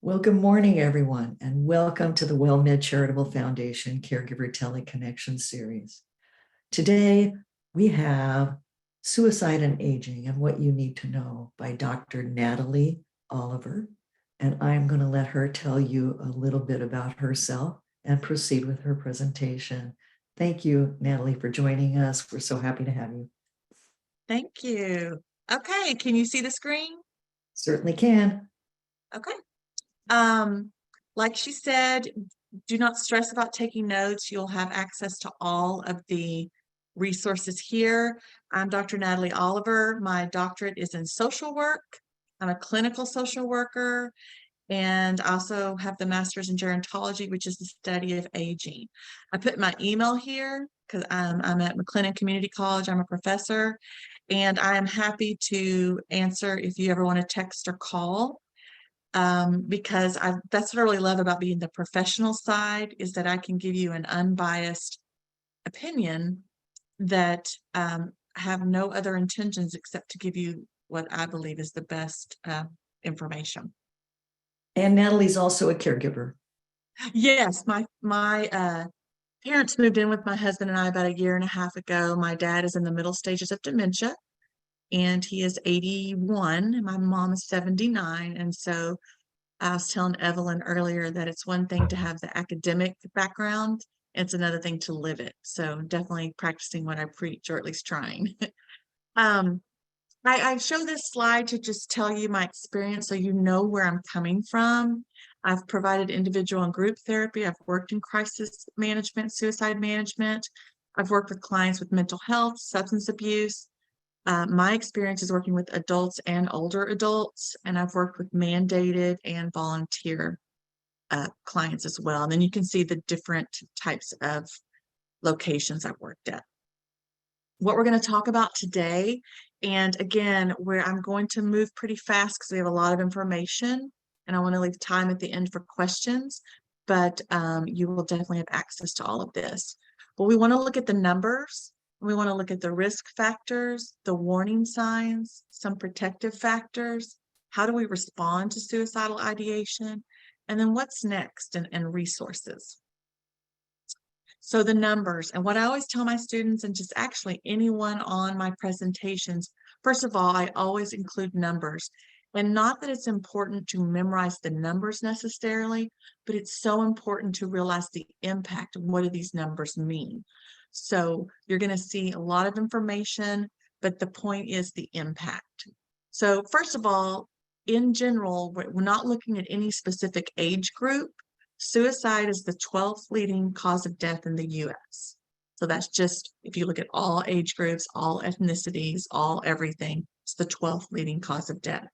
Well, good morning, everyone, and welcome to the WellMed Charitable Foundation Caregiver Teleconnection series. Today, we have Suicide and Aging and What You Need to Know by Dr. Natalee Oliver. And I'm going to let her tell you a little bit about herself and proceed with her presentation. Thank you, Natalee, for joining us. We're so happy to have you. Thank you. Okay, can you see the screen? Certainly can. Okay. Like she said, do not stress about taking notes. You'll have access to all of the resources here. I'm Dr. Natalee Oliver. My doctorate is in social work. I'm a clinical social worker, and I also have the master's in gerontology, which is the study of aging. I put my email here because I'm at McLennan Community College. I'm a professor, and I am happy to answer if you ever want to text or call. Because that's what I really love about being the professional side, is that I can give you an unbiased opinion that have no other intentions except to give you what I believe is the best information. And Natalee's also a caregiver. Yes, my parents moved in with my husband and I about a year and a half ago. My dad is in the middle stages of dementia, and he is 81, and my mom is 79. And so I was telling Evelyn earlier that it's one thing to have the academic background, it's another thing to live it. So definitely practicing what I preach, or at least trying. I show this slide to just tell you my experience so you know where I'm coming from. I've provided individual and group therapy. I've worked in crisis management, suicide management. I've worked with clients with mental health, substance abuse. My experience is working with adults and older adults, and I've worked with mandated and volunteer clients as well. And then you can see the different types of locations I've worked at. What we're going to talk about today, and again, where I'm going to move pretty fast because we have a lot of information, and I want to leave time at the end for questions, but you will definitely have access to all of this. But we want to look at the numbers. We want to look at the risk factors, the warning signs, some protective factors. How do we respond to suicidal ideation? And then what's next, and resources. So the numbers, and what I always tell my students, and just actually anyone on my presentations, first of all, I always include numbers. And not that it's important to memorize the numbers necessarily, but it's so important to realize the impact of what do these numbers mean. So you're going to see a lot of information, but the point is the impact. So first of all, in general, we're not looking at any specific age group. Suicide is the 12th leading cause of death in the US. So that's just, if you look at all age groups, all ethnicities, all everything, it's the 12th leading cause of death.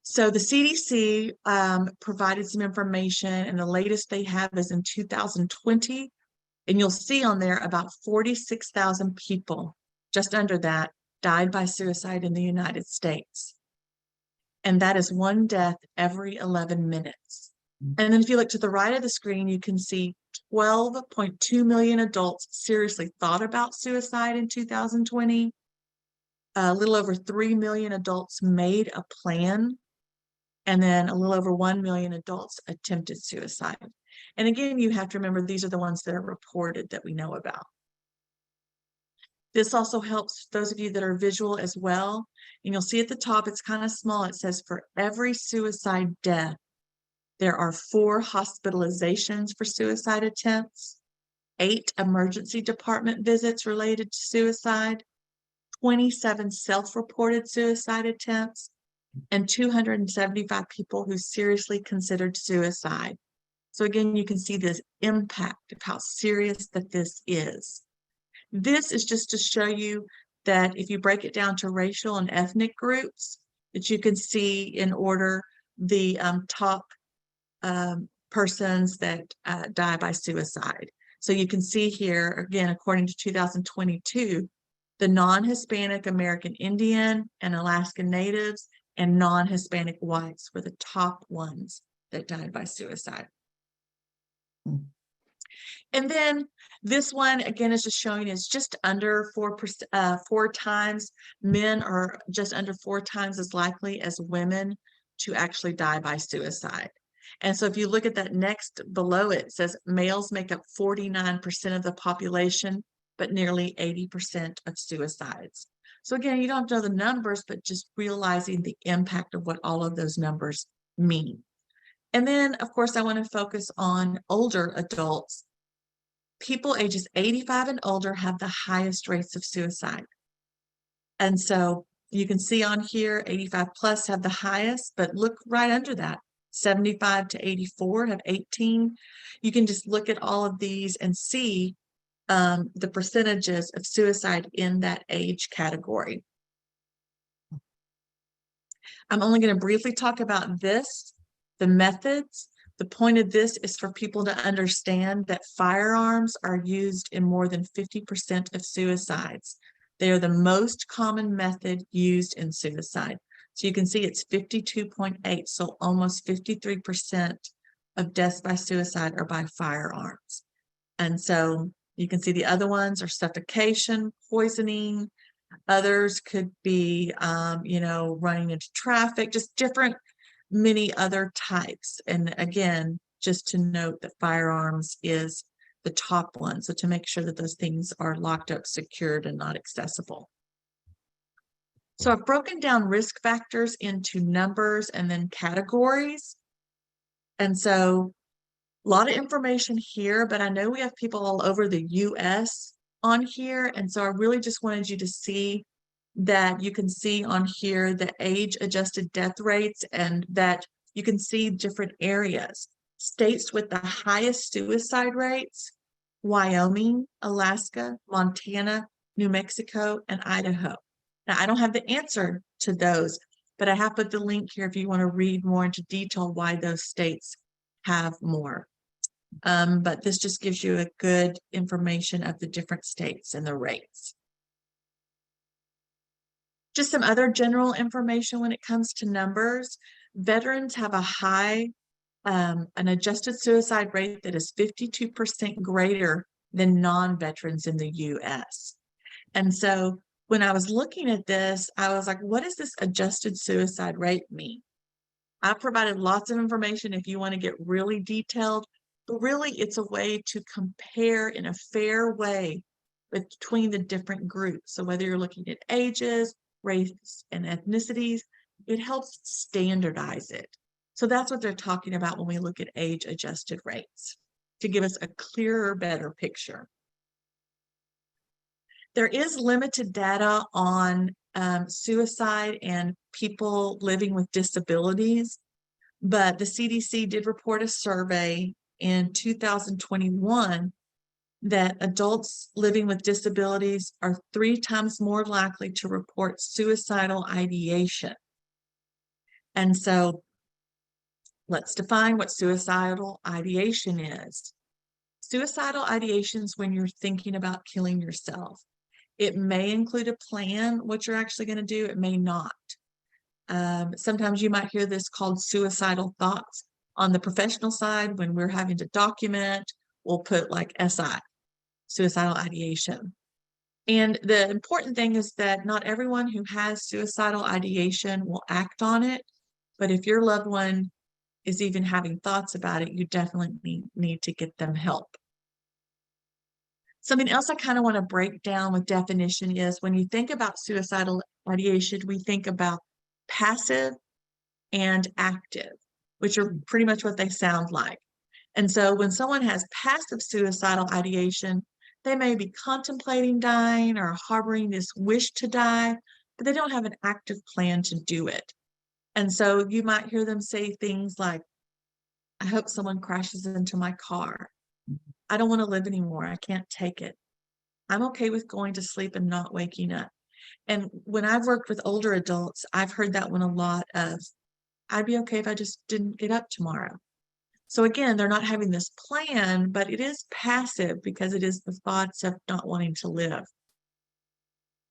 So the CDC provided some information, and the latest they have is in 2020. And you'll see on there about 46,000 people, just under that, died by suicide in the United States. And that is one death every 11 minutes. And then if you look to the right of the screen, you can see 12.2 million adults seriously thought about suicide in 2020. A little over 3 million adults made a plan. And then a little over 1 million adults attempted suicide. And again, you have to remember, these are the ones that are reported that we know about. This also helps those of you that are visual as well. And you'll see at the top, it's kind of small. It says for every suicide death, there are 4 hospitalizations for suicide attempts, 8 emergency department visits related to suicide, 27 self-reported suicide attempts, and 275 people who seriously considered suicide. So again, you can see this impact of how serious that this is. This is just to show you that if you break it down to racial and ethnic groups, that you can see in order the top persons that die by suicide. So you can see here, again, according to 2022, the non-Hispanic American Indian and Alaskan Natives and non-Hispanic whites were the top ones that died by suicide. And then this one, again, is just showing is just under 4 times. Men are just under 4 times as likely as women to actually die by suicide. And so if you look at that next below it, it says males make up 49% of the population, but nearly 80% of suicides. So again, you don't know the numbers, but just realizing the impact of what all of those numbers mean. And then, of course, I want to focus on older adults. People ages 85 and older have the highest rates of suicide. And so you can see on here, 85 plus have the highest, but look right under that. 75 to 84 have 18. You can just look at all of these and see the percentages of suicide in that age category. I'm only going to briefly talk about this, the methods. The point of this is for people to understand that firearms are used in more than 50% of suicides. They are the most common method used in suicide. So you can see it's 52.8, so almost 53% of deaths by suicide are by firearms. And so you can see the other ones are suffocation, poisoning. Others could be, running into traffic, just different, many other types. And again, just to note that firearms is the top one. So to make sure that those things are locked up, secured, and not accessible. So I've broken down risk factors into numbers and then categories. And so a lot of information here, but I know we have people all over the US on here. And so I really just wanted you to see that you can see on here the age-adjusted death rates and that you can see different areas. States with the highest suicide rates: Wyoming, Alaska, Montana, New Mexico, and Idaho. Now, I don't have the answer to those, but I have put the link here if you want to read more into detail why those states have more. But this just gives you a good information of the different states and the rates. Just some other general information when it comes to numbers. Veterans have a high, an adjusted suicide rate that is 52% greater than non-veterans in the US. And so when I was looking at this, I was like, what does this adjusted suicide rate mean? I provided lots of information if you want to get really detailed, but really it's a way to compare in a fair way between the different groups. So whether you're looking at ages, race, and ethnicities, it helps standardize it. So that's what they're talking about when we look at age-adjusted rates, to give us a clearer, better picture. There is limited data on suicide and people living with disabilities, but the CDC did report a survey in 2021 that adults living with disabilities are 3 times more likely to report suicidal ideation. And so let's define what suicidal ideation is. Suicidal ideation is when you're thinking about killing yourself. It may include a plan, what you're actually going to do. It may not. Sometimes you might hear this called suicidal thoughts. On the professional side, when we're having to document, we'll put like SI, suicidal ideation. And the important thing is that not everyone who has suicidal ideation will act on it. But if your loved one is even having thoughts about it, you definitely need to get them help. Something else I kind of want to break down with definition is when you think about suicidal ideation, we think about passive and active, which are pretty much what they sound like. And so when someone has passive suicidal ideation, they may be contemplating dying or harboring this wish to die, but they don't have an active plan to do it. And so you might hear them say things like, I hope someone crashes into my car. I don't want to live anymore. I can't take it. I'm okay with going to sleep and not waking up. And when I've worked with older adults, I've heard that one a lot of, I'd be okay if I just didn't get up tomorrow. So again, they're not having this plan, but it is passive because it is the thoughts of not wanting to live.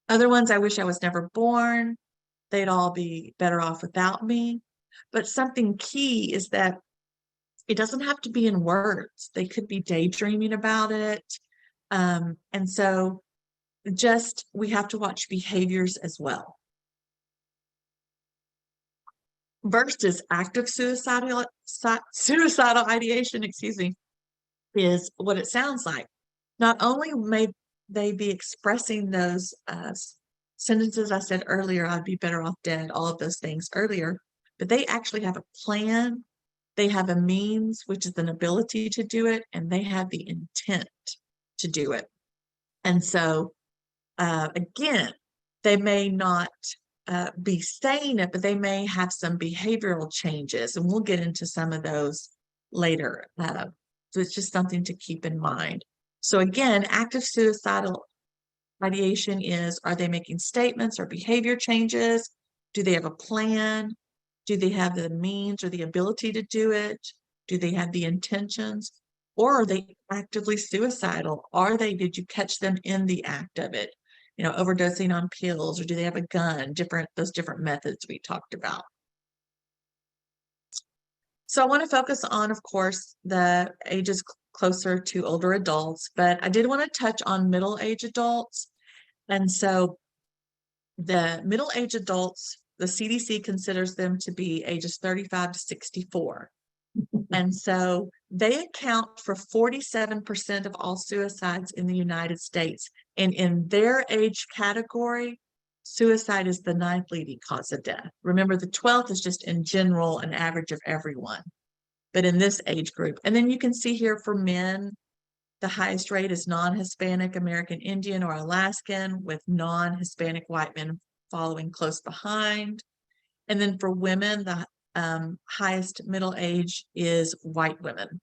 Other ones, I wish I was never born. They'd all be better off without me. But something key is that it doesn't have to be in words. They could be daydreaming about it. And so we have to watch behaviors as well. versus active suicidal ideation, excuse me, is what it sounds like. Not only may they be expressing those sentences I said earlier, I'd be better off dead, all of those things earlier, but they actually have a plan. They have a means, which is an ability to do it, and they have the intent to do it. And so, again, they may not be saying it, but they may have some behavioral changes, and we'll get into some of those later. So it's just something to keep in mind. So again, active suicidal ideation is, are they making statements or behavior changes? Do they have a plan? Do they have the means or the ability to do it? Do they have the intentions? Or are they actively suicidal? Did you catch them in the act of it? You know, overdosing on pills, or do they have a gun? Those different methods we talked about. So I want to focus on, of course, the ages closer to older adults, but I did want to touch on middle-aged adults. And so the middle-aged adults, the CDC considers them to be ages 35 to 64. And so they account for 47% of all suicides in the United States. And in their age category, suicide is the 9th leading cause of death. Remember, the 12th is just in general an average of everyone, but in this age group. And then you can see here for men, the highest rate is non-Hispanic American Indian or Alaskan, with non-Hispanic white men following close behind. And then for women, the highest middle age is white women.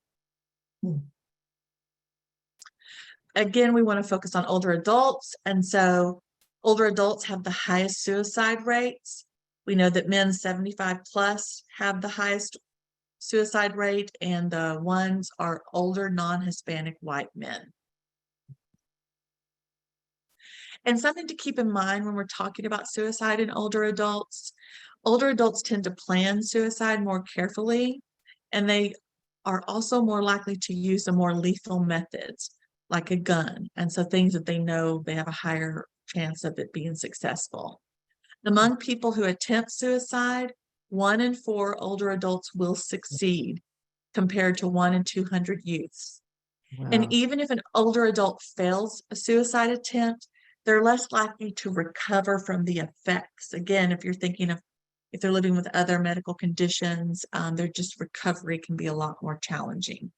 Again, we want to focus on older adults. And so older adults have the highest suicide rates. We know that men 75 plus have the highest suicide rate, and the ones are older non-Hispanic white men. And something to keep in mind when we're talking about suicide in older adults tend to plan suicide more carefully, and they are also more likely to use the more lethal methods like a gun. And so things that they know they have a higher chance of it being successful. Among people who attempt suicide, 1 in 4 older adults will succeed compared to 1 in 200 youths. Wow. And even if an older adult fails a suicide attempt, they're less likely to recover from the effects. Again, if you're thinking of if they're living with other medical conditions, their just recovery can be a lot more challenging.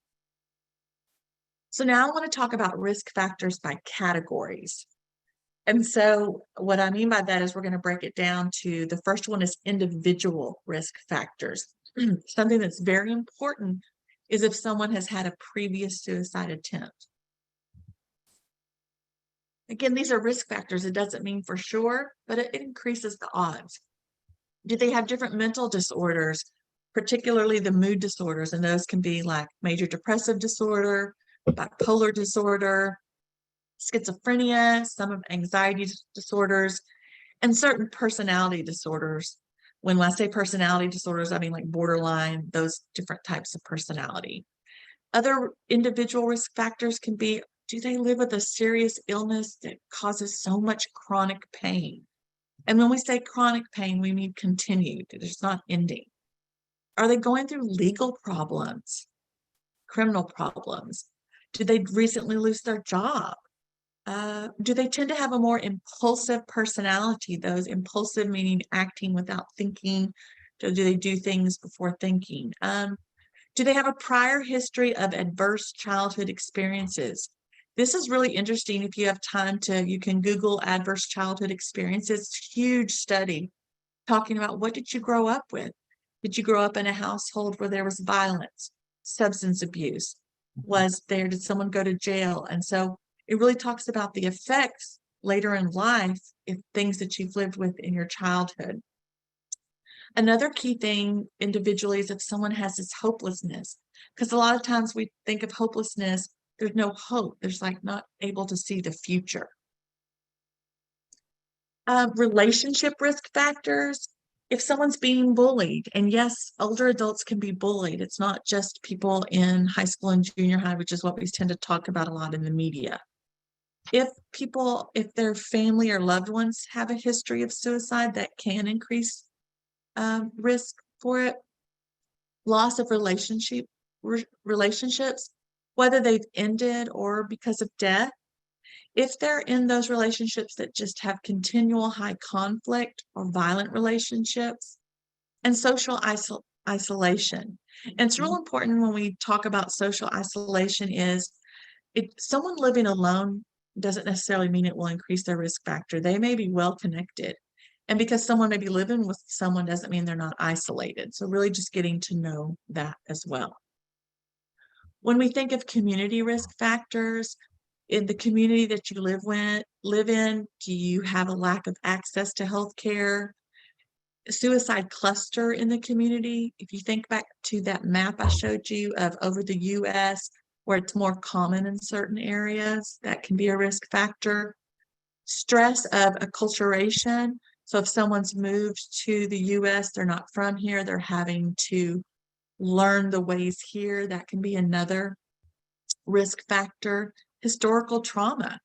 So now I want to talk about risk factors by categories. And so what I mean by that is we're going to break it down to, the first one is individual risk factors. Something that's very important is if someone has had a previous suicide attempt. Again, these are risk factors. It doesn't mean for sure, but it increases the odds. Do they have different mental disorders, particularly the mood disorders? And those can be like major depressive disorder, bipolar disorder, schizophrenia, some of anxiety disorders, and certain personality disorders. When I say personality disorders, I mean like borderline, those different types of personality. Other individual risk factors can be, do they live with a serious illness that causes so much chronic pain? And when we say chronic pain, we mean continued. It's not ending. Are they going through legal problems, criminal problems? Did they recently lose their job? Do they tend to have a more impulsive personality? Those impulsive meaning acting without thinking. Do they do things before thinking? Do they have a prior history of adverse childhood experiences? This is really interesting. If you have time you can Google adverse childhood experiences. It's a huge study talking about, what did you grow up with? Did you grow up in a household where there was violence, substance abuse? Did someone go to jail? And so it really talks about the effects later in life, if things that you've lived with in your childhood. Another key thing individually is if someone has this hopelessness, because a lot of times we think of hopelessness, there's no hope. There's like not able to see the future. Relationship risk factors. If someone's being bullied, and yes, older adults can be bullied. It's not just people in high school and junior high, which is what we tend to talk about a lot in the media. If their family or loved ones have a history of suicide, that can increase risk for it. Loss of relationships, whether they've ended or because of death. If they're in those relationships that just have continual high conflict or violent relationships, and social isolation. And it's real important when we talk about social isolation is someone living alone doesn't necessarily mean it will increase their risk factor. They may be well connected. And because someone may be living with someone doesn't mean they're not isolated. So really just getting to know that as well. When we think of community risk factors, in the community that you live in, do you have a lack of access to health care? Suicide cluster in the community. If you think back to that map I showed you of over the US, where it's more common in certain areas, that can be a risk factor. Stress of acculturation. So if someone's moved to the US, they're not from here, they're having to learn the ways here, that can be another risk factor. Historical trauma.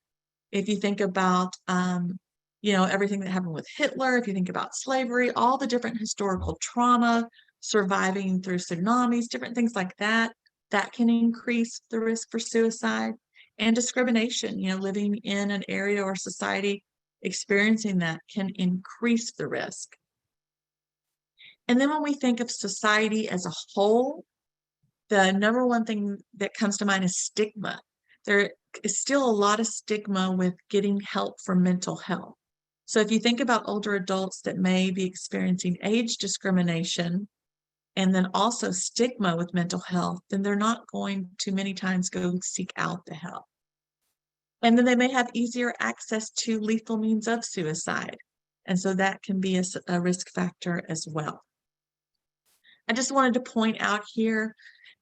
If you think about everything that happened with Hitler, if you think about slavery, all the different historical trauma, surviving through tsunamis, different things like that, that can increase the risk for suicide. And discrimination, living in an area or society experiencing that can increase the risk. And then when we think of society as a whole, the number one thing that comes to mind is stigma. There is still a lot of stigma with getting help for mental health. So if you think about older adults that may be experiencing age discrimination and then also stigma with mental health, then they're not going to many times go seek out the help. And then they may have easier access to lethal means of suicide. And so that can be a risk factor as well. I just wanted to point out here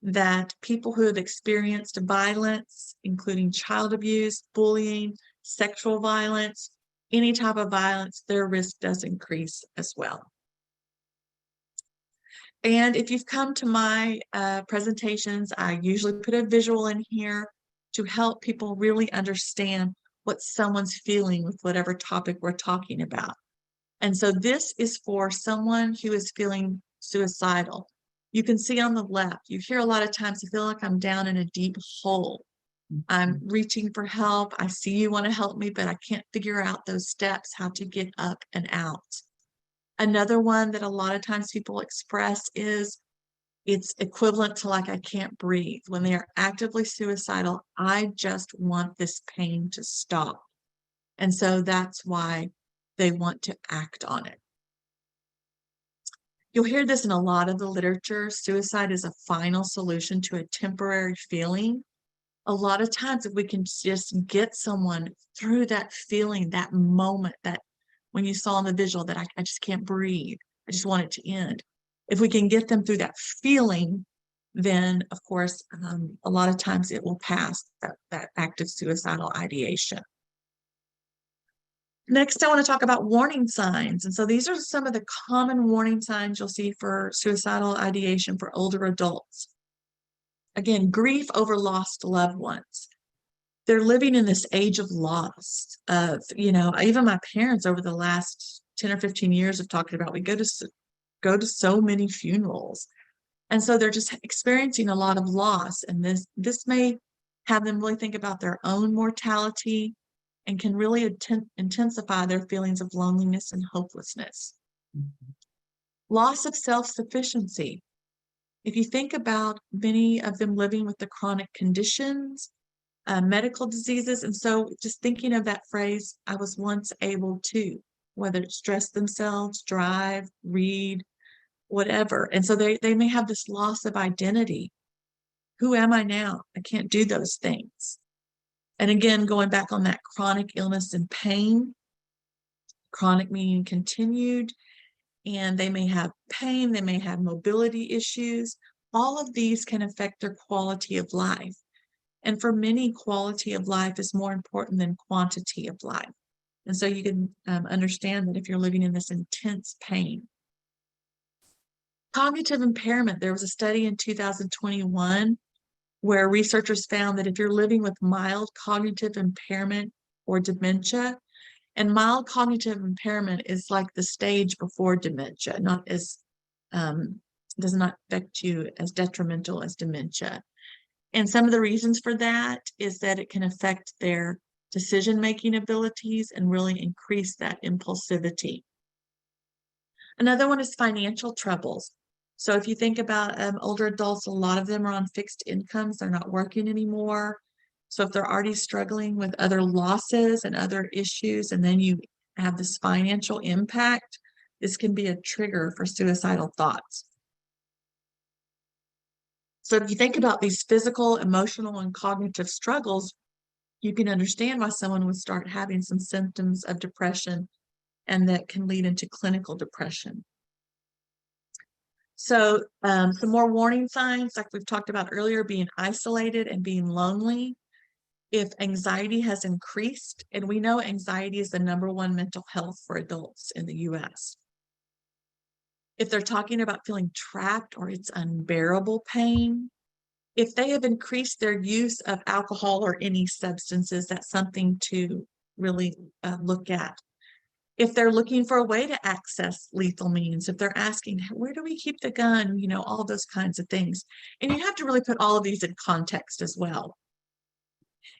that people who have experienced violence, including child abuse, bullying, sexual violence, any type of violence, their risk does increase as well. And if you've come to my presentations, I usually put a visual in here to help people really understand what someone's feeling with whatever topic we're talking about. And so this is for someone who is feeling suicidal. You can see on the left, you hear a lot of times, I feel like I'm down in a deep hole. I'm reaching for help. I see you want to help me, but I can't figure out those steps, how to get up and out. Another one that a lot of times people express is it's equivalent to like, I can't breathe. When they are actively suicidal, I just want this pain to stop. And so that's why they want to act on it. You'll hear this in a lot of the literature. Suicide is a final solution to a temporary feeling. A lot of times, if we can just get someone through that feeling, that moment, that when you saw in the visual that I just can't breathe, I just want it to end. If we can get them through that feeling, then of course, a lot of times it will pass that active suicidal ideation. Next, I want to talk about warning signs. And so these are some of the common warning signs you'll see for suicidal ideation for older adults. Again, grief over lost loved ones. They're living in this age of loss of, even my parents over the last 10 or 15 years have talked about, we go to so many funerals. And so they're just experiencing a lot of loss. And this may have them really think about their own mortality and can really intensify their feelings of loneliness and hopelessness. Loss of self-sufficiency. If you think about many of them living with the chronic conditions, medical diseases, and so just thinking of that phrase, I was once able to, whether it's dress themselves, drive, read, whatever. And so they may have this loss of identity. Who am I now? I can't do those things. And again, going back on that chronic illness and pain, chronic meaning continued, and they may have pain, they may have mobility issues. All of these can affect their quality of life. And for many, quality of life is more important than quantity of life. And so you can understand that if you're living in this intense pain. Cognitive impairment. There was a study in 2021 where researchers found that if you're living with mild cognitive impairment or dementia, and mild cognitive impairment is like the stage before dementia, not as does not affect you as detrimental as dementia. And some of the reasons for that is that it can affect their decision-making abilities and really increase that impulsivity. Another one is financial troubles. So if you think about older adults, a lot of them are on fixed incomes. They're not working anymore. So if they're already struggling with other losses and other issues, and then you have this financial impact, this can be a trigger for suicidal thoughts. So if you think about these physical, emotional, and cognitive struggles, you can understand why someone would start having some symptoms of depression, and that can lead into clinical depression. So some more warning signs, like we've talked about earlier, being isolated and being lonely. If anxiety has increased, and we know anxiety is the #1 mental health for adults in the US. If they're talking about feeling trapped or it's unbearable pain, if they have increased their use of alcohol or any substances, that's something to really look at. If they're looking for a way to access lethal means, if they're asking, where do we keep the gun? You know, all those kinds of things. And you have to really put all of these in context as well.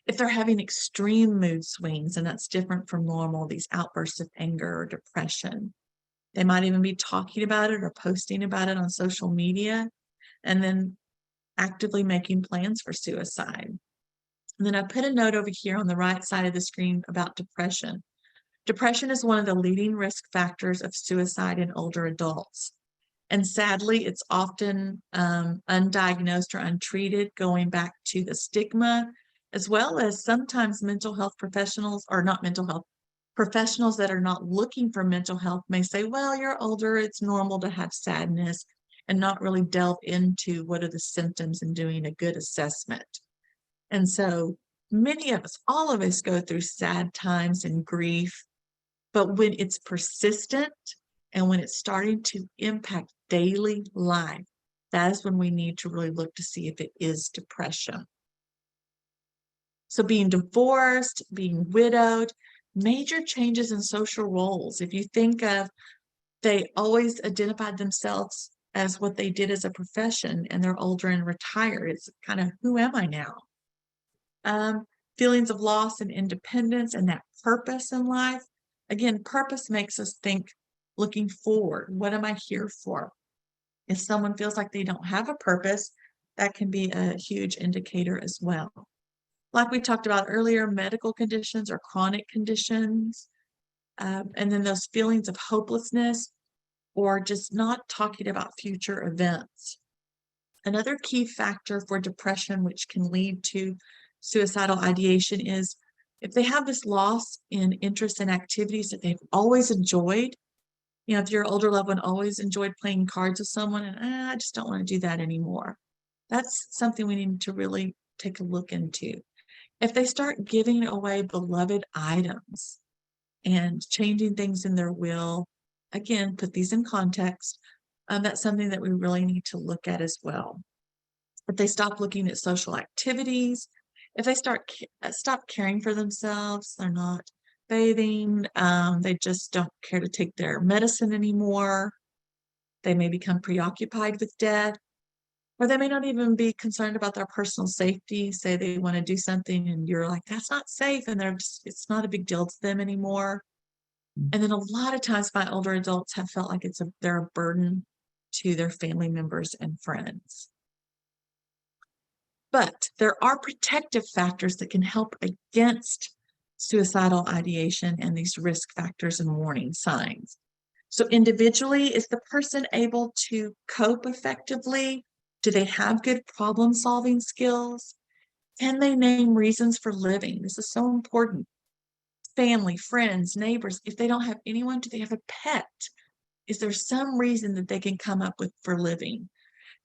If they're having extreme mood swings, and that's different from normal, these outbursts of anger or depression, they might even be talking about it or posting about it on social media, and then actively making plans for suicide. And then I put a note over here on the right side of the screen about depression. Depression is one of the leading risk factors of suicide in older adults. And sadly, it's often undiagnosed or untreated, going back to the stigma, as well as sometimes mental health professionals, or not mental health, professionals that are not looking for mental health may say, well, you're older, it's normal to have sadness, and not really delve into what are the symptoms and doing a good assessment. And so many of us, all of us, go through sad times and grief, but when it's persistent and when it's starting to impact daily life, that is when we need to really look to see if it is depression. So being divorced, being widowed, major changes in social roles. If you think of, they always identified themselves as what they did as a profession, and they're older and retired. It's kind of, who am I now? Feelings of loss and independence and that purpose in life. Again, purpose makes us think, looking forward, what am I here for? If someone feels like they don't have a purpose, that can be a huge indicator as well. Like we talked about earlier, medical conditions or chronic conditions, and then those feelings of hopelessness, or just not talking about future events. Another key factor for depression, which can lead to suicidal ideation, is if they have this loss in interest in activities that they've always enjoyed. You know, if your older loved one always enjoyed playing cards with someone, and I just don't want to do that anymore. That's something we need to really take a look into. If they start giving away beloved items and changing things in their will, again, put these in context, that's something that we really need to look at as well. If they stop looking at social activities, if they stop caring for themselves, they're not bathing, they just don't care to take their medicine anymore, they may become preoccupied with death, or they may not even be concerned about their personal safety. Say they want to do something and you're like, that's not safe, and it's not a big deal to them anymore. And then a lot of times my older adults have felt like they're a burden to their family members and friends. But there are protective factors that can help against suicidal ideation and these risk factors and warning signs. So individually, is the person able to cope effectively? Do they have good problem-solving skills? Can they name reasons for living? This is so important. Family, friends, neighbors, if they don't have anyone, do they have a pet? Is there some reason that they can come up with for living?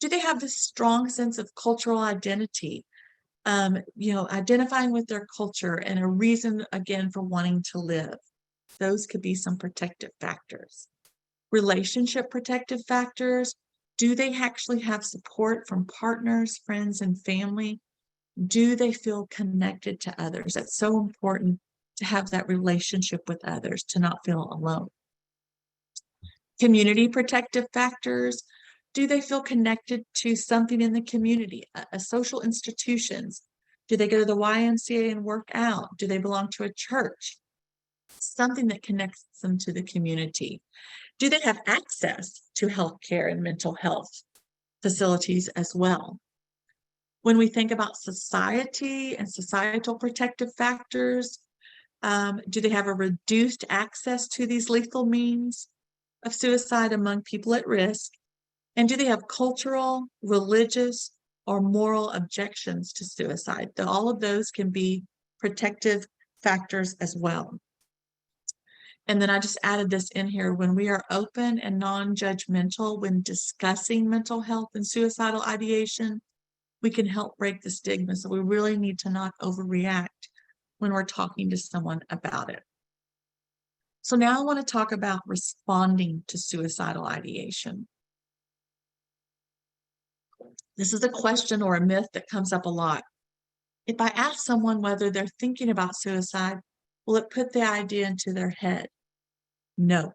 Do they have this strong sense of cultural identity? Identifying with their culture and a reason, again, for wanting to live. Those could be some protective factors. Relationship protective factors. Do they actually have support from partners, friends, and family? Do they feel connected to others? That's so important to have that relationship with others, to not feel alone. Community protective factors. Do they feel connected to something in the community, social institutions? Do they go to the YMCA and work out? Do they belong to a church? Something that connects them to the community. Do they have access to healthcare and mental health facilities as well? When we think about society and societal protective factors, do they have a reduced access to these lethal means of suicide among people at risk? And do they have cultural, religious, or moral objections to suicide? All of those can be protective factors as well. And then I just added this in here. When we are open and non-judgmental when discussing mental health and suicidal ideation, we can help break the stigma. So we really need to not overreact when we're talking to someone about it. So now I want to talk about responding to suicidal ideation. This is a question or a myth that comes up a lot. If I ask someone whether they're thinking about suicide, will it put the idea into their head? No.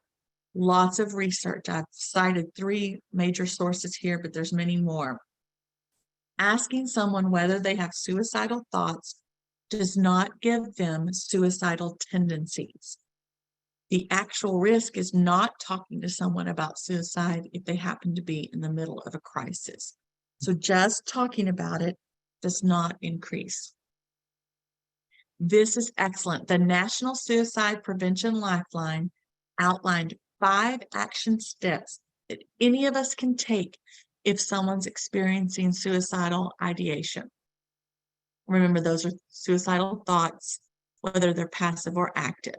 Lots of research. I've cited 3 major sources here, but there's many more. Asking someone whether they have suicidal thoughts does not give them suicidal tendencies. The actual risk is not talking to someone about suicide if they happen to be in the middle of a crisis. So just talking about it does not increase. This is excellent. The National Suicide Prevention Lifeline outlined 5 action steps that any of us can take if someone's experiencing suicidal ideation. Remember, those are suicidal thoughts, whether they're passive or active.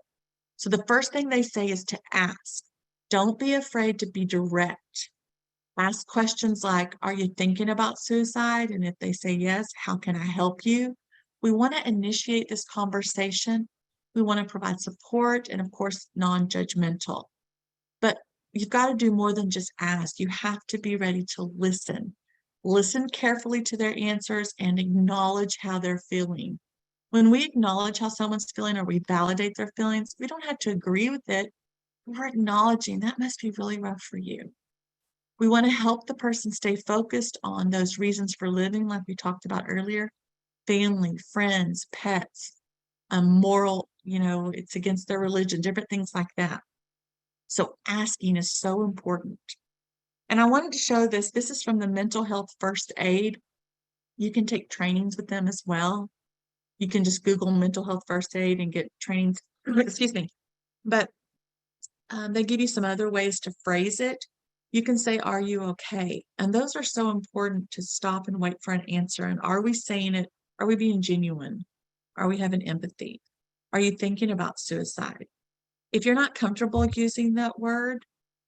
So the first thing they say is to ask. Don't be afraid to be direct. Ask questions like, are you thinking about suicide? And if they say yes, how can I help you? We want to initiate this conversation. We want to provide support and, of course, non-judgmental. But you've got to do more than just ask. You have to be ready to listen. Listen carefully to their answers and acknowledge how they're feeling. When we acknowledge how someone's feeling or we validate their feelings, we don't have to agree with it. We're acknowledging that must be really rough for you. We want to help the person stay focused on those reasons for living, like we talked about earlier: family, friends, pets, moral, it's against their religion, different things like that. So asking is so important. And I wanted to show this. This is from the Mental Health First Aid. You can take trainings with them as well. You can just Google mental health first aid and get trainings, excuse me. But they give you some other ways to phrase it. You can say, are you okay? And those are so important to stop and wait for an answer. And are we saying it? Are we being genuine? Are we having empathy? Are you thinking about suicide? If you're not comfortable using that word,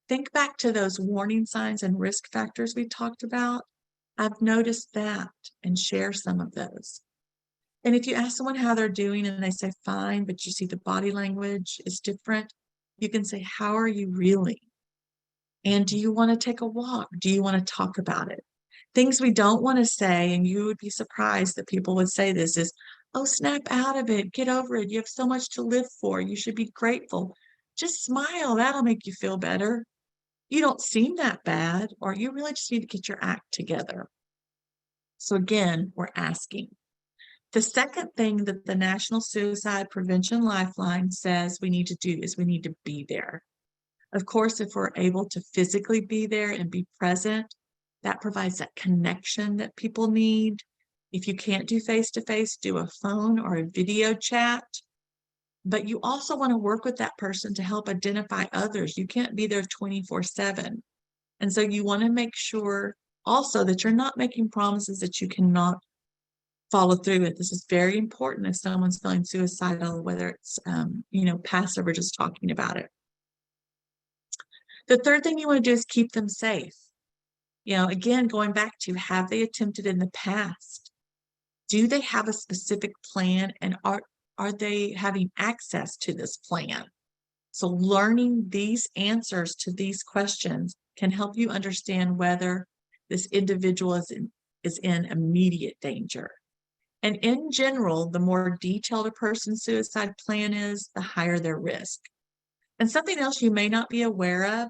think back to those warning signs and risk factors we talked about. I've noticed that, and share some of those. And if you ask someone how they're doing and they say fine, but you see the body language is different, you can say, how are you really? And do you want to take a walk? Do you want to talk about it? Things we don't want to say, and you would be surprised that people would say this, is, oh, snap out of it, get over it. You have so much to live for. You should be grateful. Just smile. That'll make you feel better. You don't seem that bad, or you really just need to get your act together. So again, we're asking. The second thing that the National Suicide Prevention Lifeline says we need to do is we need to be there. Of course, if we're able to physically be there and be present, that provides that connection that people need. If you can't do face-to-face, do a phone or a video chat. But you also want to work with that person to help identify others. You can't be there 24/7. And so you want to make sure also that you're not making promises that you cannot follow through with. This is very important if someone's feeling suicidal, whether it's passive or just talking about it. The third thing you want to do is keep them safe. Again, going back to, have they attempted in the past? Do they have a specific plan, and are they having access to this plan? So learning these answers to these questions can help you understand whether this individual is in immediate danger. And in general, the more detailed a person's suicide plan is, the higher their risk. And something else you may not be aware of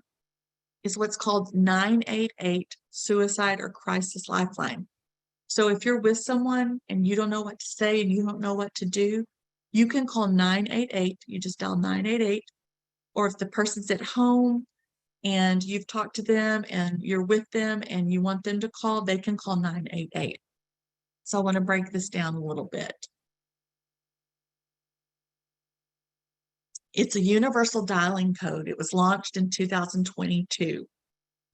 is what's called 988 Suicide or Crisis Lifeline. So if you're with someone and you don't know what to say and you don't know what to do, you can call 988. You just dial 988. Or if the person's at home and you've talked to them and you're with them and you want them to call, they can call 988. So I want to break this down a little bit. It's a universal dialing code. It was launched in 2022.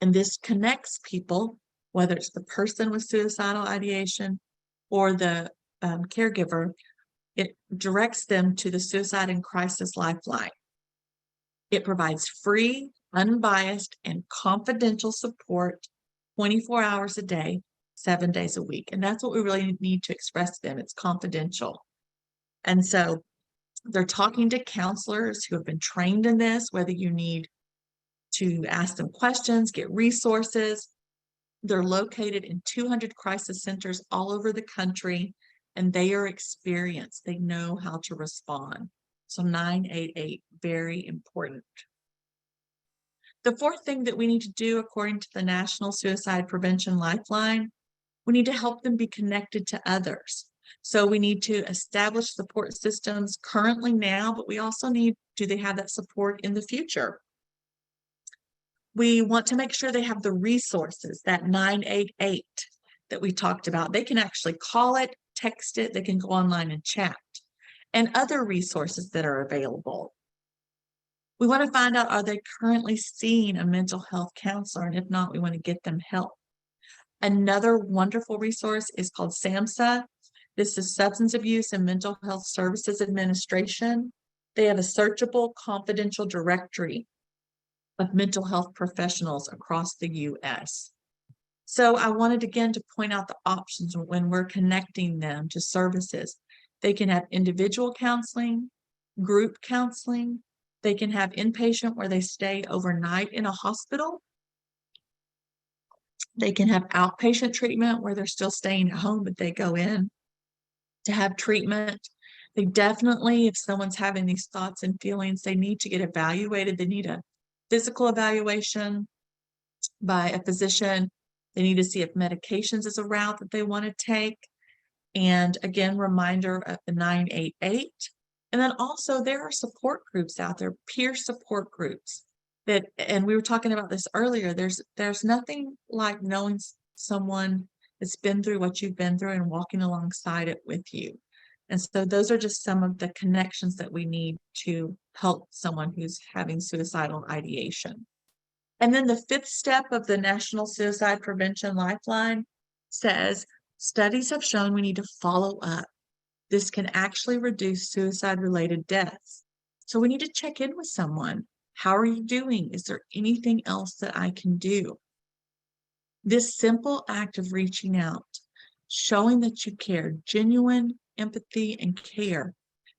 And this connects people, whether it's the person with suicidal ideation or the caregiver, it directs them to the Suicide and Crisis Lifeline. It provides free, unbiased, and confidential support 24 hours a day, 7 days a week. And that's what we really need to express to them. It's confidential. And so they're talking to counselors who have been trained in this, whether you need to ask them questions, get resources. They're located in 200 crisis centers all over the country, and they are experienced. They know how to respond. So 988, very important. The fourth thing that we need to do, according to the National Suicide Prevention Lifeline, we need to help them be connected to others. So we need to establish support systems currently now, but we also need, do they have that support in the future? We want to make sure they have the resources, that 988 that we talked about. They can actually call it, text it, they can go online and chat, and other resources that are available. We want to find out, are they currently seeing a mental health counselor? And if not, we want to get them help. Another wonderful resource is called SAMHSA. This is Substance Abuse and Mental Health Services Administration. They have a searchable, confidential directory of mental health professionals across the U.S. So I wanted again to point out the options when we're connecting them to services. They can have individual counseling, group counseling. They can have inpatient where they stay overnight in a hospital. They can have outpatient treatment where they're still staying at home, but they go in to have treatment. They definitely, if someone's having these thoughts and feelings, they need to get evaluated. They need a physical evaluation by a physician. They need to see if medications is a route that they want to take. And again, reminder of the 988. And then also there are support groups out there, peer support groups that, and we were talking about this earlier, there's nothing like knowing someone that's been through what you've been through and walking alongside it with you. And so those are just some of the connections that we need to help someone who's having suicidal ideation. And then the fifth step of the National Suicide Prevention Lifeline says, studies have shown we need to follow up. This can actually reduce suicide-related deaths. So we need to check in with someone. How are you doing? Is there anything else that I can do? This simple act of reaching out, showing that you care, genuine empathy and care,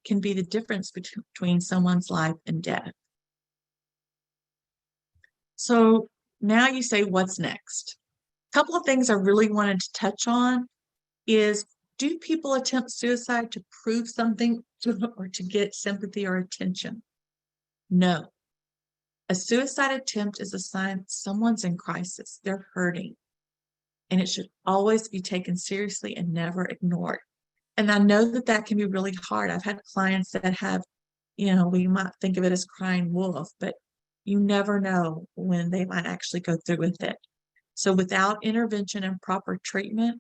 can be the difference between someone's life and death. So now you say, what's next? A couple of things I really wanted to touch on is, do people attempt suicide to prove something or to get sympathy or attention? No. A suicide attempt is a sign someone's in crisis. They're hurting. And it should always be taken seriously and never ignored. And I know that that can be really hard. I've had clients that have, we might think of it as crying wolf, but you never know when they might actually go through with it. So without intervention and proper treatment,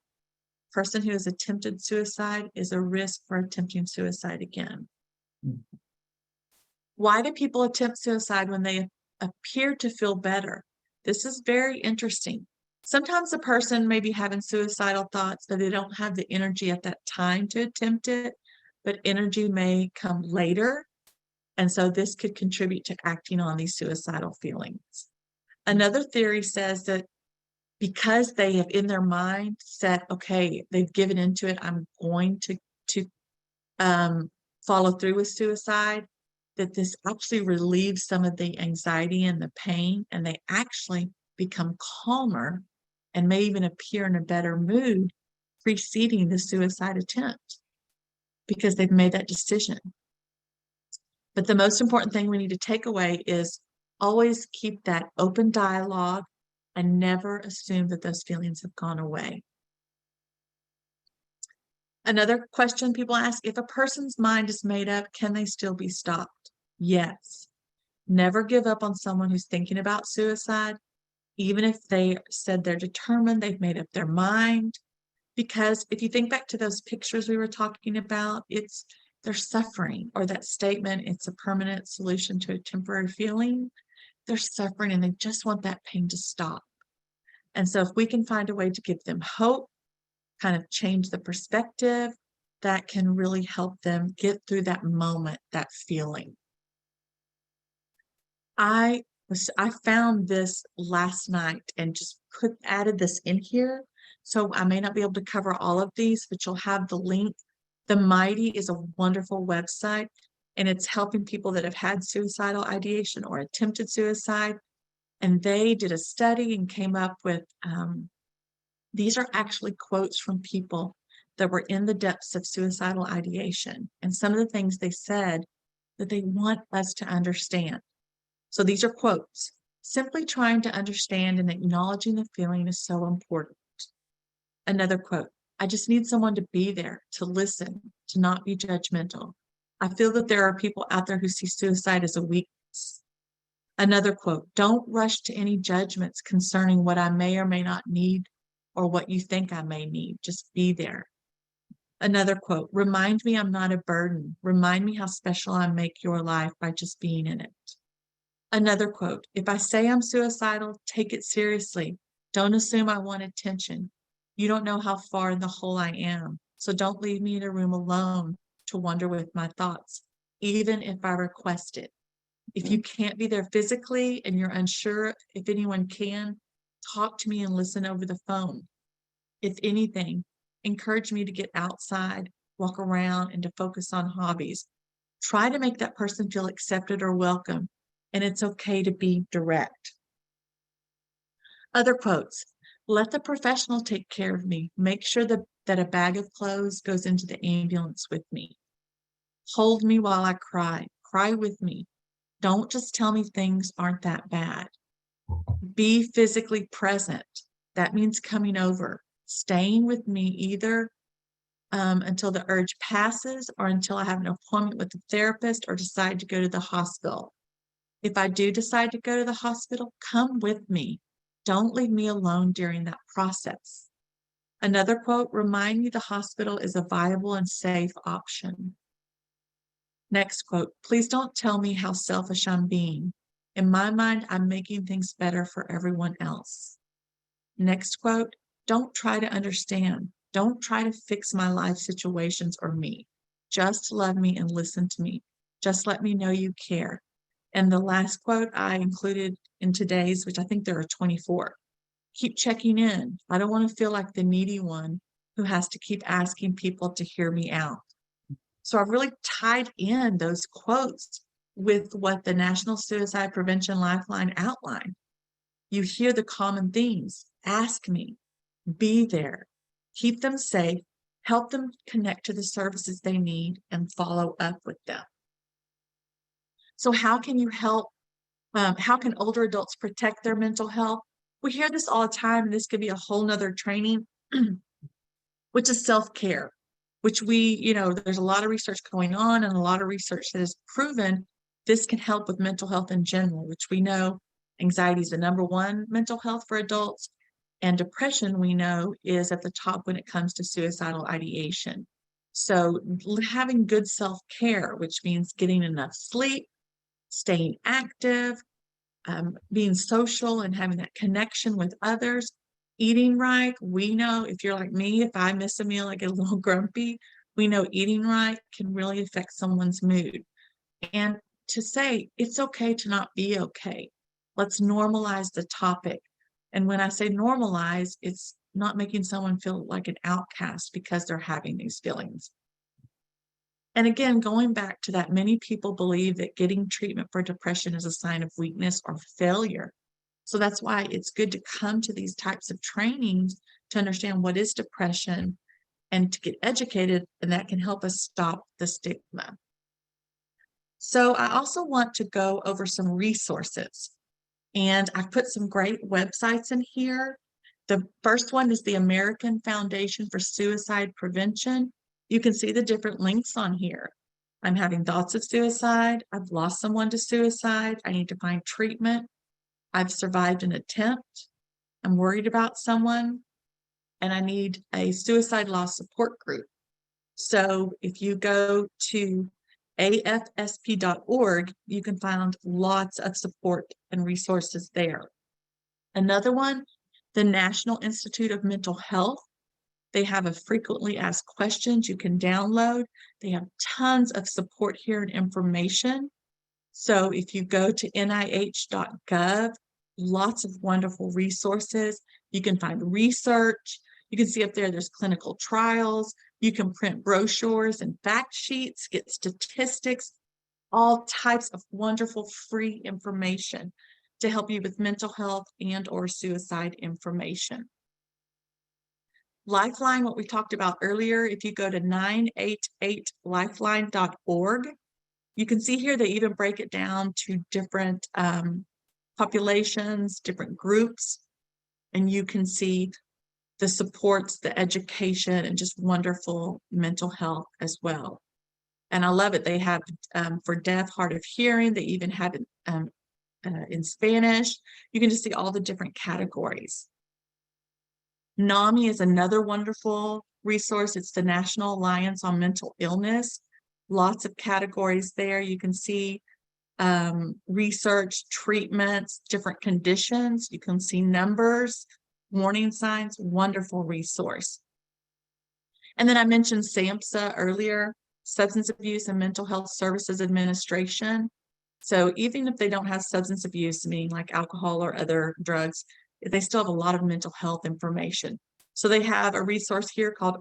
a person who has attempted suicide is a risk for attempting suicide again. Mm-hmm. Why do people attempt suicide when they appear to feel better? This is very interesting. Sometimes a person may be having suicidal thoughts, but they don't have the energy at that time to attempt it, but energy may come later. And so this could contribute to acting on these suicidal feelings. Another theory says that because they have in their mind said, okay, they've given into it, I'm going to follow through with suicide, that this actually relieves some of the anxiety and the pain, and they actually become calmer and may even appear in a better mood preceding the suicide attempt because they've made that decision. But the most important thing we need to take away is Always keep that open dialogue and never assume that those feelings have gone away. Another question people ask, if a person's mind is made up, can they still be stopped? Yes. Never give up on someone who's thinking about suicide, even if they said they're determined, they've made up their mind. Because if you think back to those pictures we were talking about, they're suffering, or that statement, it's a permanent solution to a temporary feeling. They're suffering and they just want that pain to stop. And so if we can find a way to give them hope, kind of change the perspective, that can really help them get through that moment, that feeling. I found this last night and just added this in here. So I may not be able to cover all of these, but you'll have the link. The Mighty is a wonderful website, and it's helping people that have had suicidal ideation or attempted suicide. And they did a study and came up with, these are actually quotes from people that were in the depths of suicidal ideation. And some of the things they said that they want us to understand. So these are quotes. Simply trying to understand and acknowledging the feeling is so important. Another quote, I just need someone to be there, to listen, to not be judgmental. I feel that there are people out there who see suicide as a weakness. Another quote, don't rush to any judgments concerning what I may or may not need or what you think I may need. Just be there. Another quote, remind me I'm not a burden. Remind me how special I make your life by just being in it. Another quote, if I say I'm suicidal, take it seriously. Don't assume I want attention. You don't know how far in the hole I am. So don't leave me in a room alone to wander with my thoughts, even if I request it. If you can't be there physically and you're unsure if anyone can, talk to me and listen over the phone. If anything, encourage me to get outside, walk around, and to focus on hobbies. Try to make that person feel accepted or welcome, and it's okay to be direct. Other quotes, let the professional take care of me. Make sure that a bag of clothes goes into the ambulance with me. Hold me while I cry. Cry with me. Don't just tell me things aren't that bad. Be physically present. That means coming over, staying with me either until the urge passes or until I have an appointment with the therapist or decide to go to the hospital. If I do decide to go to the hospital, come with me. Don't leave me alone during that process. Another quote, remind me the hospital is a viable and safe option. Next quote, please don't tell me how selfish I'm being. In my mind, I'm making things better for everyone else. Next quote, don't try to understand. Don't try to fix my life situations or me. Just love me and listen to me. Just let me know you care. And the last quote I included in today's, which I think there are 24. Keep checking in. I don't want to feel like the needy one who has to keep asking people to hear me out. So I've really tied in those quotes with what the National Suicide Prevention Lifeline outlined. You hear the common themes. Ask me, be there, keep them safe, help them connect to the services they need, and follow up with them. So how can you help? How can older adults protect their mental health? We hear this all the time, and this could be a whole nother training, which is self-care, which there's a lot of research going on and a lot of research that has proven this can help with mental health in general, which we know anxiety is the number one mental health for adults, and depression we know is at the top when it comes to suicidal ideation. So having good self-care, which means getting enough sleep, staying active, being social and having that connection with others, eating right. We know if you're like me, if I miss a meal, I get a little grumpy. We know eating right can really affect someone's mood. And to say it's okay to not be okay. Let's normalize the topic. And when I say normalize, it's not making someone feel like an outcast because they're having these feelings. And again, going back to that, many people believe that getting treatment for depression is a sign of weakness or failure. So that's why it's good to come to these types of trainings to understand what is depression and to get educated, and that can help us stop the stigma. So I also want to go over some resources, and I've put some great websites in here. The first one is the American Foundation for Suicide Prevention. You can see the different links on here. I'm having thoughts of suicide. I've lost someone to suicide. I need to find treatment. I've survived an attempt. I'm worried about someone, and I need a suicide loss support group. So if you go to afsp.org, you can find lots of support and resources there. Another one, the National Institute of Mental Health. They have a frequently asked questions you can download. They have tons of support here and information. So if you go to nih.gov, lots of wonderful resources. You can find research. You can see up there, there's clinical trials. You can print brochures and fact sheets, get statistics, all types of wonderful free information to help you with mental health and or suicide information. Lifeline, what we talked about earlier, if you go to 988lifeline.org, you can see here they even break it down to different populations, different groups, and you can see the supports, the education, and just wonderful mental health as well. And I love it. They have for deaf, hard of hearing, they even have it in Spanish. You can just see all the different categories. NAMI is another wonderful resource. It's the National Alliance on Mental Illness. Lots of categories there. You can see research, treatments, different conditions. You can see numbers, warning signs, wonderful resource. And then I mentioned SAMHSA earlier, Substance Abuse and Mental Health Services Administration. So even if they don't have substance abuse, meaning like alcohol or other drugs, they still have a lot of mental health information. So they have a resource here called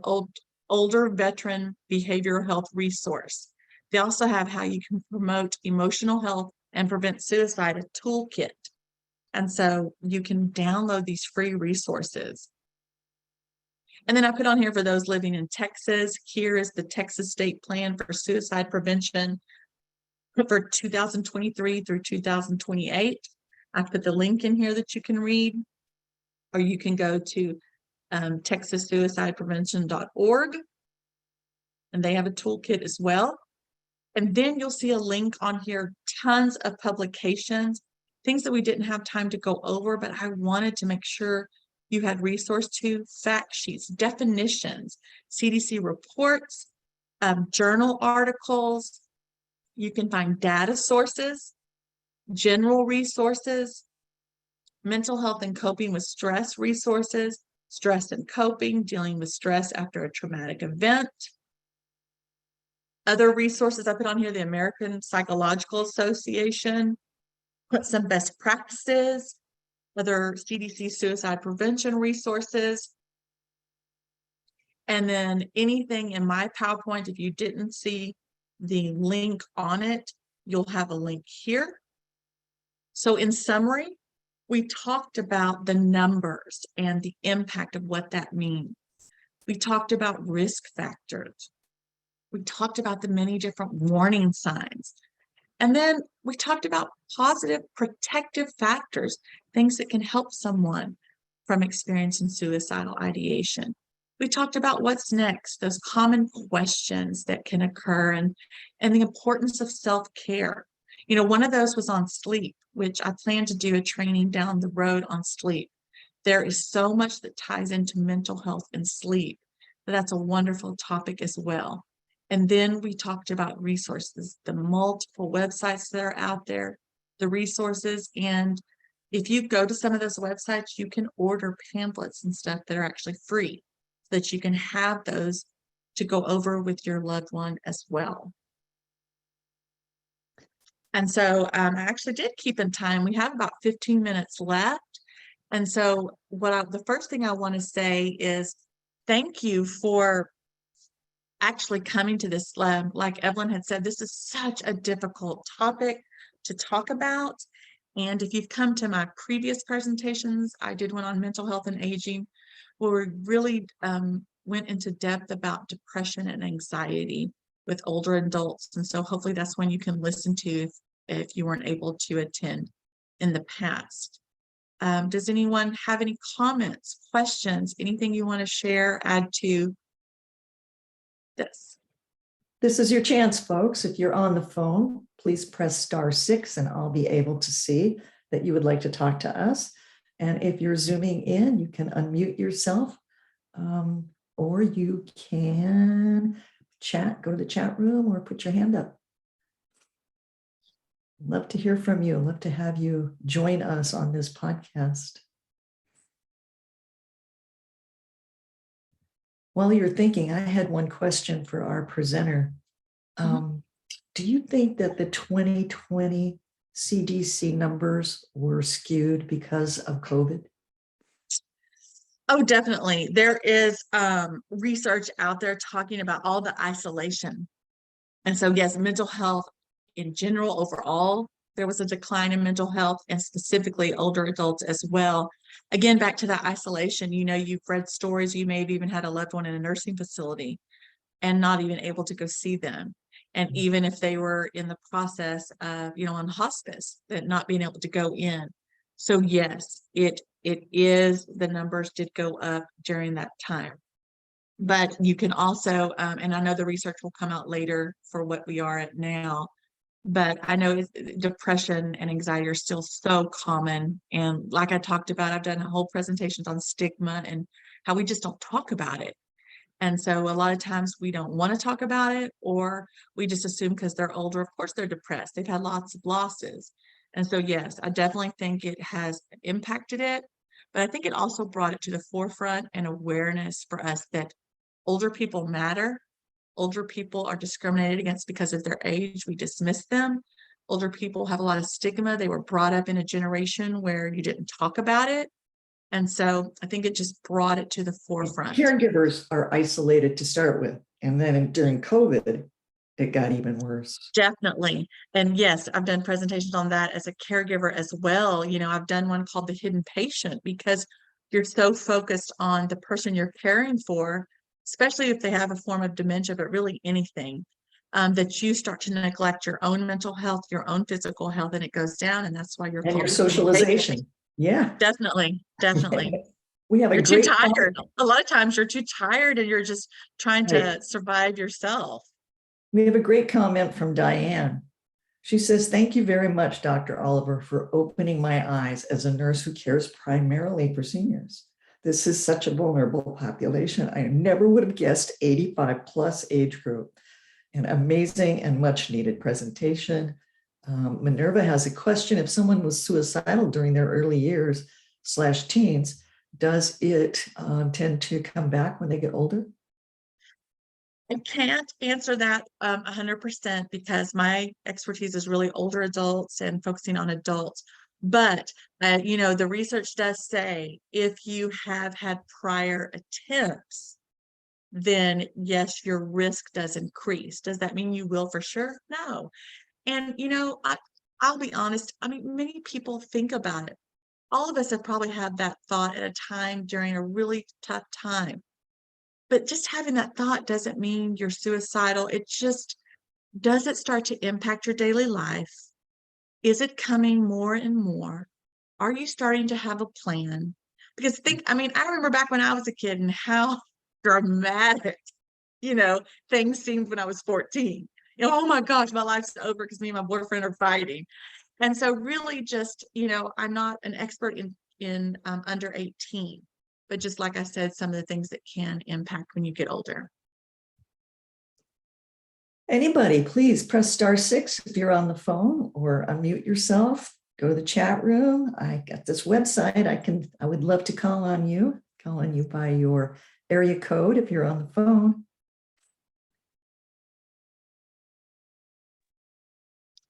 Older Veteran Behavioral Health Resource. They also have how you can promote emotional health and prevent suicide, a toolkit. And so you can download these free resources. And then I put on here for those living in Texas, here is the Texas State Plan for Suicide Prevention for 2023 through 2028. I put the link in here that you can read, or you can go to texassuicideprevention.org, and they have a toolkit as well. And then you'll see a link on here, tons of publications, things that we didn't have time to go over, but I wanted to make sure you had resource to, fact sheets, definitions, CDC reports, journal articles. You can find data sources, general resources, mental health and coping with stress resources, stress and coping, dealing with stress after a traumatic event. Other resources I put on here, the American Psychological Association, put some best practices, other CDC suicide prevention resources. And then anything in my PowerPoint, if you didn't see the link on it, you'll have a link here. So in summary, we talked about the numbers and the impact of what that means. We talked about risk factors. We talked about the many different warning signs. And then we talked about positive protective factors, things that can help someone from experiencing suicidal ideation. We talked about what's next, those common questions that can occur, and the importance of self-care. You know, one of those was on sleep, which I plan to do a training down the road on sleep. There is so much that ties into mental health and sleep. That's a wonderful topic as well. And then we talked about resources, the multiple websites that are out there, the resources. And if you go to some of those websites, you can order pamphlets and stuff that are actually free, so that you can have those to go over with your loved one as well. And so I actually did keep in time. We have about 15 minutes left. And so the first thing I want to say is thank you for actually coming to this lab. Like Evelyn had said, this is such a difficult topic to talk about. And if you've come to my previous presentations, I did one on mental health and aging, where we really went into depth about depression and anxiety. with older adults. And so hopefully that's one you can listen to if you weren't able to attend in the past. Does anyone have any comments, questions, anything you want to share, add to this? This is your chance, folks. If you're on the phone, please press *6 and I'll be able to see that you would like to talk to us. And if you're zooming in, you can unmute yourself, or you can chat, go to the chat room, or put your hand up. Love to hear from you. Love to have you join us on this podcast. While you're thinking, I had one question for our presenter. Do you think that the 2020 CDC numbers were skewed because of COVID? Oh, definitely. There is research out there talking about all the isolation. And so, yes, mental health in general, overall, there was a decline in mental health, and specifically older adults as well. Again, back to that isolation, you've read stories, you may have even had a loved one in a nursing facility and not even able to go see them. And even if they were in the process of, on hospice, that not being able to go in. So yes, it is, the numbers did go up during that time. But you can also, and I know the research will come out later for what we are at now, but I know depression and anxiety are still so common. And like I talked about, I've done whole presentations on stigma and how we just don't talk about it. And so a lot of times we don't want to talk about it, or we just assume because they're older, of course they're depressed. They've had lots of losses. And so, yes, I definitely think it has impacted it, but I think it also brought it to the forefront and awareness for us that older people matter. Older people are discriminated against because of their age. We dismiss them. Older people have a lot of stigma. They were brought up in a generation where you didn't talk about it. And so I think it just brought it to the forefront. Caregivers are isolated to start with. And then during COVID, it got even worse. Definitely. And yes, I've done presentations on that as a caregiver as well. I've done one called the hidden patient, because you're so focused on the person you're caring for, especially if they have a form of dementia, but really anything, that you start to neglect your own mental health, your own physical health, and it goes down. And that's why you're and your called the hidden patient. socialization. Yeah. Definitely. We have You're too tired. A lot of times you're too tired and you're just trying to survive yourself. We have a great comment from Diane. She says, "Thank you very much, Dr. Oliver, for opening my eyes as a nurse who cares primarily for seniors. This is such a vulnerable population. I never would have guessed 85 plus age group. An amazing and much needed presentation." Minerva has a question. If someone was suicidal during their early years / teens, does it tend to come back when they get older? I can't answer that 100% because my expertise is really older adults and focusing on adults. But, the research does say if you have had prior attempts, then yes, your risk does increase. Does that mean you will for sure? No. And, I'll be honest. I mean, many people think about it. All of us have probably had that thought at a time during a really tough time. But just having that thought doesn't mean you're suicidal. It just, does it start to impact your daily life? Is it coming more and more? Are you starting to have a plan? Because I remember back when I was a kid and how dramatic, things seemed when I was 14. Oh my gosh, my life's over because me and my boyfriend are fighting. And so really just, I'm not an expert in under 18. But just like I said, some of the things that can impact when you get older. Anybody, please press *6 if you're on the phone, or unmute yourself. Go to the chat room. I got this website. I would love to call on you by your area code if you're on the phone.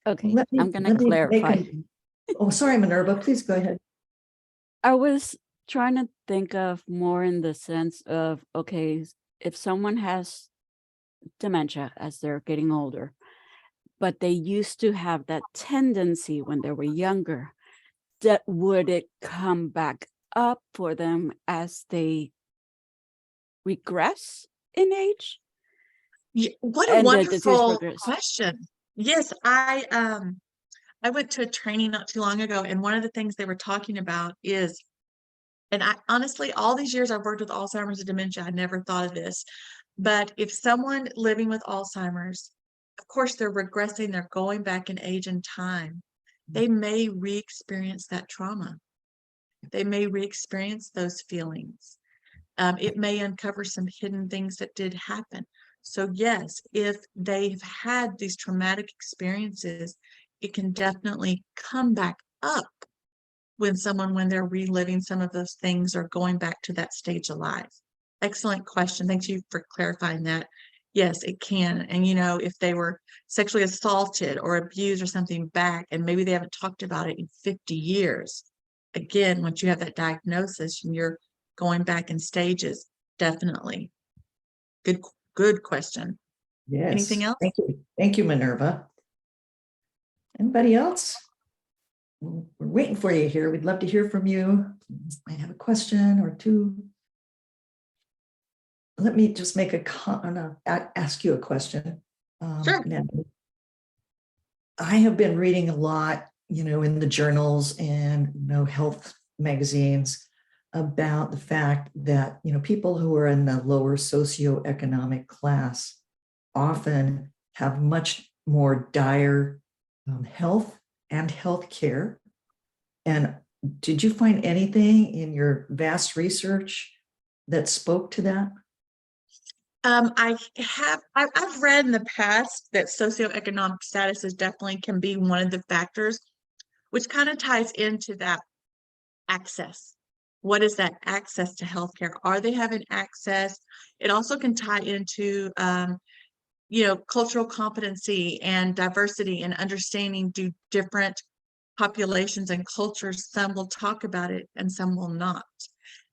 Okay, I'm going to clarify. Oh, sorry, Minerva, please go ahead. I was trying to think of more in the sense of, okay, if someone has dementia as they're getting older, but they used to have that tendency when they were younger, that would it come back up for them as they regress in age? Yeah, what a and the disease wonderful progress. question. Yes, I went to a training not too long ago, and one of the things they were talking about is, and I honestly, all these years I've worked with Alzheimer's and dementia, I never thought of this, but if someone living with Alzheimer's, of course, they're regressing, they're going back in age and time, they may re-experience that trauma. They may re-experience those feelings. It may uncover some hidden things that did happen. So yes, if they've had these traumatic experiences, it can definitely come back up when they're reliving some of those things or going back to that stage of life. Excellent question. Thank you for clarifying that. Yes, it can. And if they were sexually assaulted or abused or something back, and maybe they haven't talked about it in 50 years, again, once you have that diagnosis and you're going back in stages, definitely. Good question. Yes. Anything else? Thank you, Minerva. Anybody else? We're waiting for you here. We'd love to hear from you. I have a question or two. Let me just ask you a question. Sure. Natalee. I have been reading a lot, in the journals and, health magazines about the fact that, people who are in the lower socioeconomic class often have much more dire health and health care. And did you find anything in your vast research that spoke to that? I've read in the past that socioeconomic status is definitely can be one of the factors, which kind of ties into that access. What is that access to healthcare? Are they having access? It also can tie into cultural competency and diversity and understanding different populations and cultures. Some will talk about it and some will not.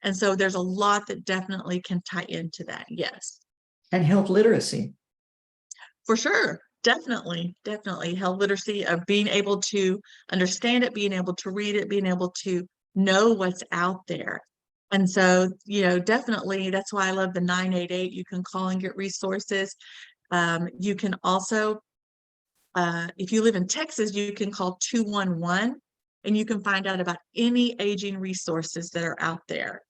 And so there's a lot that definitely can tie into that. Yes. And health literacy. For sure. Definitely health literacy of being able to understand it, being able to read it, being able to know what's out there. And so, definitely that's why I love the 988. You can call and get resources. You can also, if you live in Texas, you can call 211 and you can find out about any aging resources that are out there.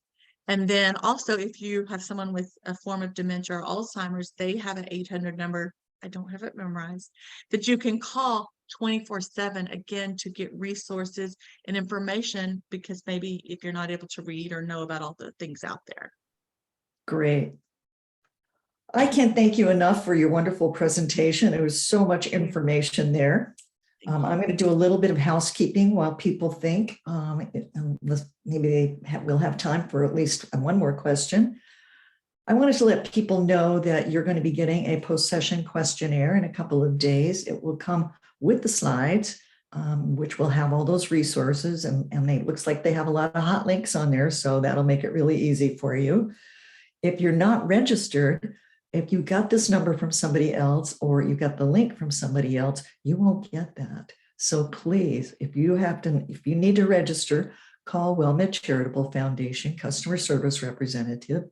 And then also, if you have someone with a form of dementia or Alzheimer's, they have an 800 number. I don't have it memorized, that you can call 24/7 again to get resources and information, because maybe if you're not able to read or know about all the things out there. Great. I can't thank you enough for your wonderful presentation. There was so much information there. I'm going to do a little bit of housekeeping while people think. Maybe we'll have time for at least one more question. I wanted to let people know that you're going to be getting a post-session questionnaire in a couple of days. It will come with the slides, which will have all those resources, and it looks like they have a lot of hot links on there, so that'll make it really easy for you. If you're not registered, if you got this number from somebody else or you got the link from somebody else, you won't get that. So please, if you need to register, call WellMed Charitable Foundation Customer Service Representative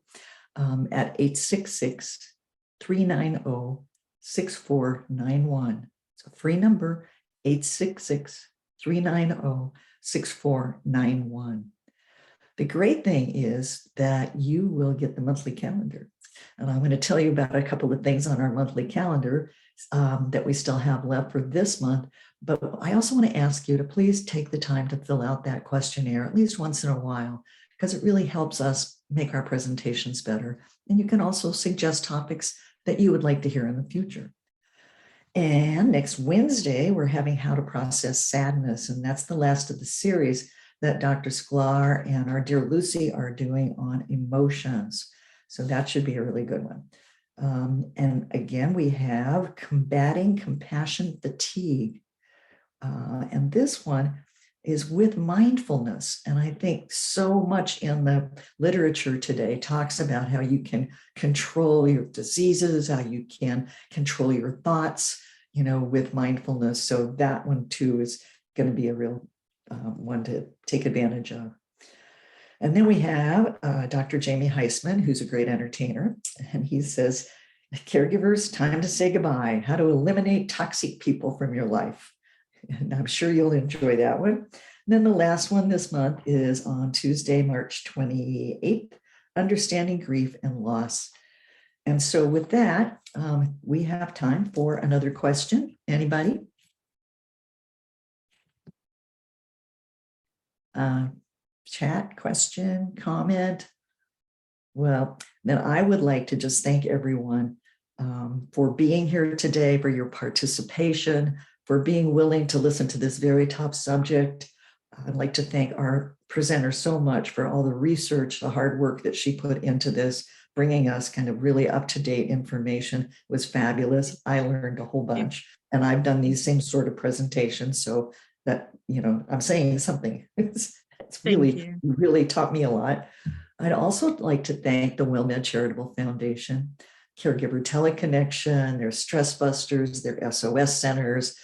at 866-390-6491. It's a free number, 866-390-6491. The great thing is that you will get the monthly calendar. And I'm going to tell you about a couple of things on our monthly calendar that we still have left for this month. But I also want to ask you to please take the time to fill out that questionnaire at least once in a while, because it really helps us make our presentations better. And you can also suggest topics that you would like to hear in the future. And next Wednesday, we're having How to Process Sadness. And that's the last of the series that Dr. Sklar and our dear Lucy are doing on emotions. So that should be a really good one. And again, we have Combating Compassion Fatigue. And this one is with mindfulness. And I think so much in the literature today talks about how you can control your diseases, how you can control your thoughts, with mindfulness. So that one too is going to be a real one to take advantage of. And then we have Dr. Jamie Heisman, who's a great entertainer. And he says, Caregivers, time to say goodbye. How to eliminate toxic people from your life. And I'm sure you'll enjoy that one. And then the last one this month is on Tuesday, March 28th, Understanding Grief and Loss. And so with that, we have time for another question. Anybody? Chat, question, comment? Well, then I would like to just thank everyone for being here today, for your participation, for being willing to listen to this very top subject. I'd like to thank our presenter so much for all the research, the hard work that she put into this, bringing us kind of really up-to-date information. It was fabulous. I learned a whole bunch, and I've done these same sort of presentations, so that, you know, I'm saying something. It's really taught me a lot. I'd also like to thank the WellMed Charitable Foundation, Caregiver Teleconnection, their Stress Busters, their SOS centers.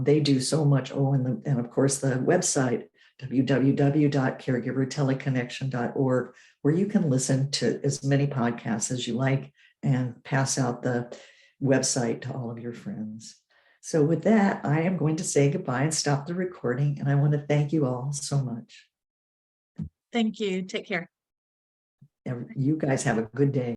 They do so much. Oh, and of course the website, www.caregiverteleconnection.org, where you can listen to as many podcasts as you like and pass out the website to all of your friends. So with that, I am going to say goodbye and stop the recording. And I want to thank you all so much. Thank you. Take care. And you guys have a good day.